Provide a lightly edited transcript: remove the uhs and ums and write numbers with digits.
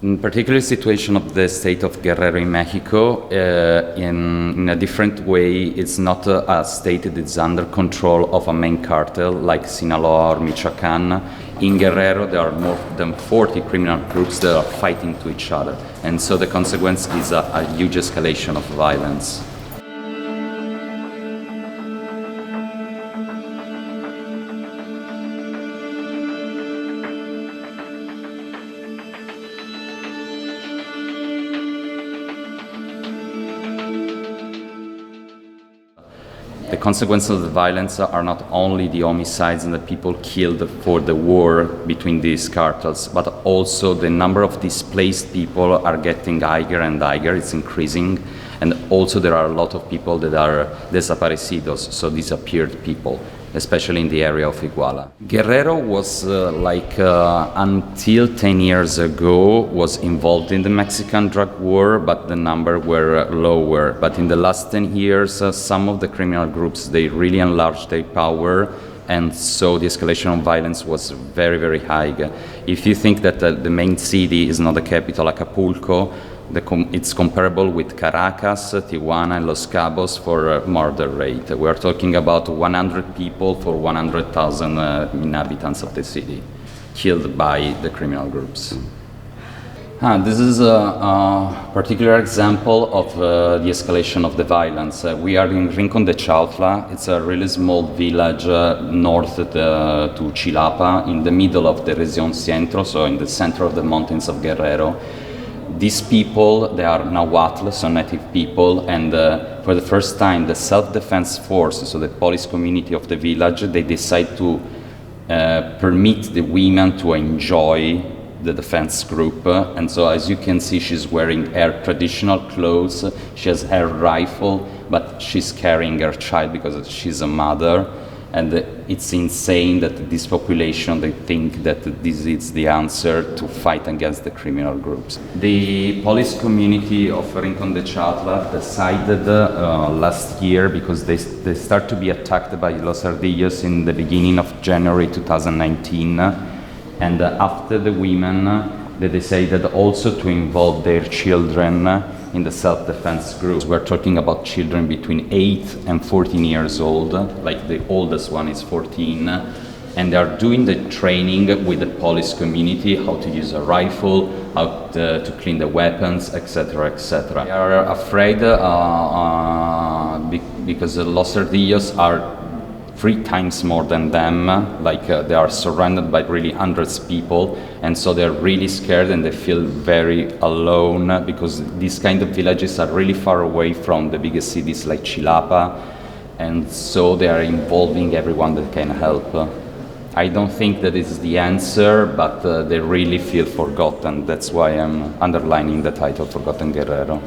In particular situation of the state of Guerrero in Mexico, in a different way, it's not a state that is under control of a main cartel like Sinaloa or Michoacán. In Guerrero, there are more than 40 criminal groups that are fighting to each other, and so the consequence is a huge escalation of violence. The consequences of the violence are not only the homicides and the people killed for the war between these cartels, but also the number of displaced people are getting higher and higher, it's increasing, and also there are a lot of people that are desaparecidos, so disappeared people, especially in the area of Iguala. Guerrero was until 10 years ago was involved in the Mexican drug war, but the number were lower. But in the last 10 years, some of the criminal groups, they really enlarged their power, and so the escalation of violence was very, very high. If you think that the main city is not the capital, Acapulco, it's comparable with Caracas, Tijuana, and Los Cabos for murder rate. We're talking about 100 people for 100,000 inhabitants of the city killed by the criminal groups. This is a particular example of the escalation of the violence. We are in Rincon de Chautla. It's a really small village north to Chilapa, in the middle of the Región Centro, so in the center of the mountains of Guerrero. These people, they are Nahuatl, so native people, and for the first time the self-defense force, so the police community of the village, they decide to permit the women to enjoy the defense group. And so as you can see, she's wearing her traditional clothes, she has her rifle, but she's carrying her child because she's a mother. And it's insane that this population, they think that this is the answer to fight against the criminal groups. The police community of Rincon de Chautla decided last year, because they start to be attacked by Los Ardillos in the beginning of January 2019. And after the women, they decided also to involve their children in the self-defense groups. We're talking about children between 8 and 14 years old, like the oldest one is 14, and they are doing the training with the police community, how to use a rifle, how to clean the weapons, etc., etc. They are afraid because the Los Ardillos are 3 times more than them, they are surrounded by really hundreds of people, and so they're really scared and they feel very alone, because these kind of villages are really far away from the biggest cities like Chilapa, and so they are involving everyone that can help. I don't think that is the answer, but they really feel forgotten. That's why I'm underlining the title, Forgotten Guerrero.